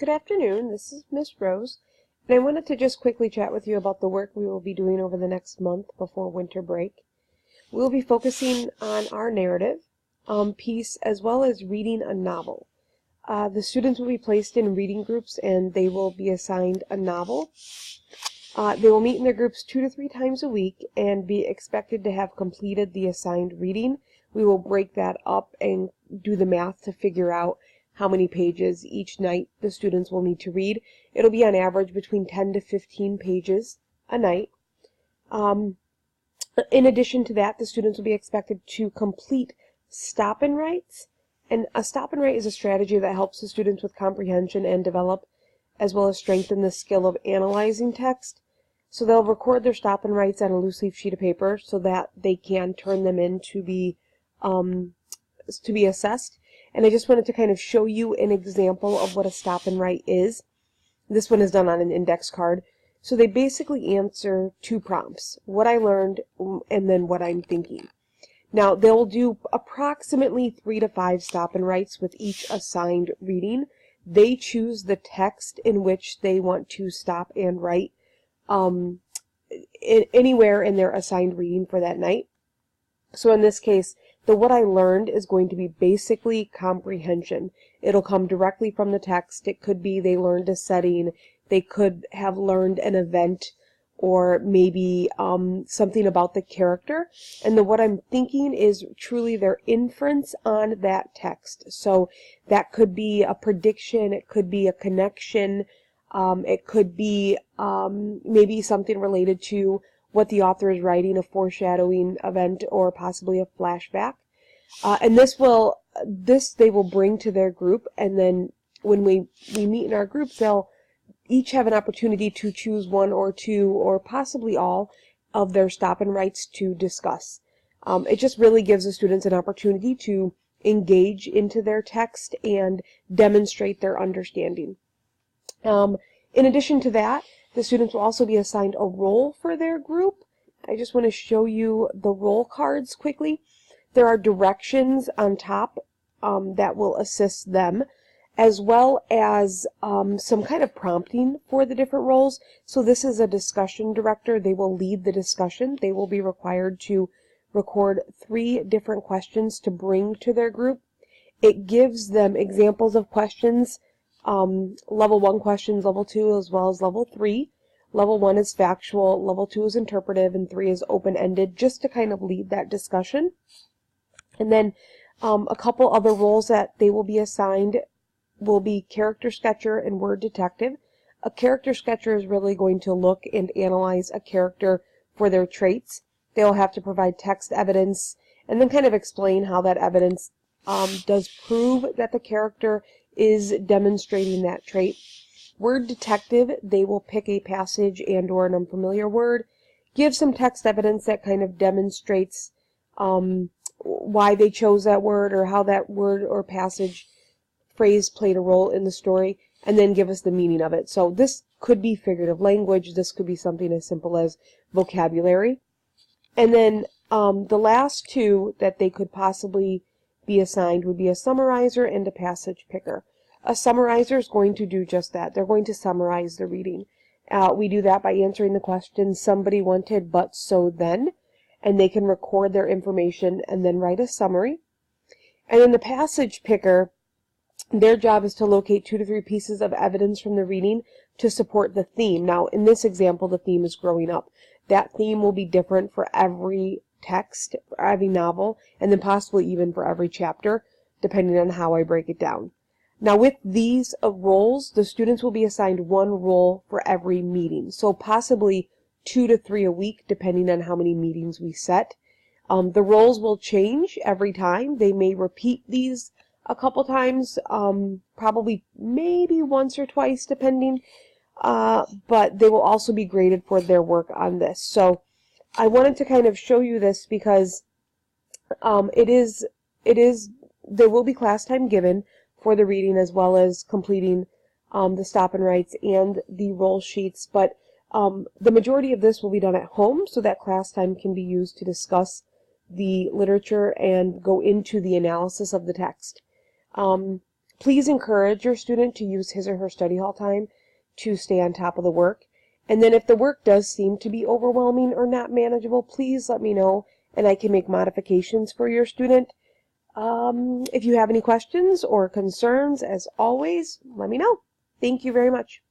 Good afternoon, this is Miss Rose, and I wanted to just quickly chat with you about the work we will be doing over the next month before winter break. We'll be focusing on our narrative piece as well as reading a novel. The students will be placed in reading groups and they will be assigned a novel. They will meet in their groups 2 to 3 times a week and be expected to have completed the assigned reading. We will break that up and do the math to figure out how many pages each night the students will need to read. It'll be on average between 10 to 15 pages a night. In addition to that, the students will be expected to complete stop and writes. And a stop and write is a strategy that helps the students with comprehension and develop as well as strengthen the skill of analyzing text. So they'll record their stop and writes on a loose leaf sheet of paper so that they can turn them in to be assessed. And I just wanted to kind of show you an example of what a stop and write is. This one is done on an index card. So they basically answer 2 prompts, what I learned and then what I'm thinking. Now they'll do approximately 3 to 5 stop and writes with each assigned reading. They choose the text in which they want to stop and write anywhere in their assigned reading for that night. So in this case, the what I learned is going to be basically comprehension. It'll come directly from the text. It could be they learned a setting. They could have learned an event or maybe something about the character. And the what I'm thinking is truly their inference on that text. So that could be a prediction. It could be a connection. It could be maybe something related to what the author is writing, a foreshadowing event, or possibly a flashback. And this they will bring to their group, and then when we meet in our groups, they'll each have an opportunity to choose 1 or 2 or possibly all of their stop and writes to discuss. It just really gives the students an opportunity to engage into their text and demonstrate their understanding. In addition to that, the students will also be assigned a role for their group. I just want to show you the role cards quickly. There are directions on top that will assist them, as well as some kind of prompting for the different roles. So this is a discussion director. They will lead the discussion. They will be required to record 3 different questions to bring to their group. It gives them examples of questions, level 1 questions, level 2, as well as level 3. Level 1 is factual, level 2 is interpretive, and 3 is open-ended, just to kind of lead that discussion. And then a couple other roles that they will be assigned will be character sketcher and word detective. A character sketcher is really going to look and analyze a character for their traits. They'll have to provide text evidence and then kind of explain how that evidence does prove that the character is demonstrating that trait. Word detective, they will pick a passage and or an unfamiliar word, give some text evidence that kind of demonstrates why they chose that word or how that word or passage phrase played a role in the story, and then give us the meaning of it. So this could be figurative language. This could be something as simple as vocabulary. And then the last 2 that they could possibly be assigned would be a summarizer and a passage picker. A summarizer is going to do just that. They're going to summarize the reading. We do that by answering the question, somebody wanted but so then, and they can record their information and then write a summary. And then the passage picker, their job is to locate 2 to 3 pieces of evidence from the reading to support the theme. Now, in this example, the theme is growing up. That theme will be different for every text, for every novel, and then possibly even for every chapter, depending on how I break it down. Now, with these roles, the students will be assigned 1 role for every meeting. So possibly 2 to 3 a week, depending on how many meetings we set. The roles will change every time. They may repeat these a couple times, probably maybe once or twice, depending. But they will also be graded for their work on this. So I wanted to kind of show you this because there will be class time given for the reading as well as completing the stop and writes and the role sheets. But the majority of this will be done at home, so that class time can be used to discuss the literature and go into the analysis of the text. Please encourage your student to use his or her study hall time to stay on top of the work. And then if the work does seem to be overwhelming or not manageable, please let me know and I can make modifications for your student. If you have any questions or concerns, as always, let me know. Thank you very much.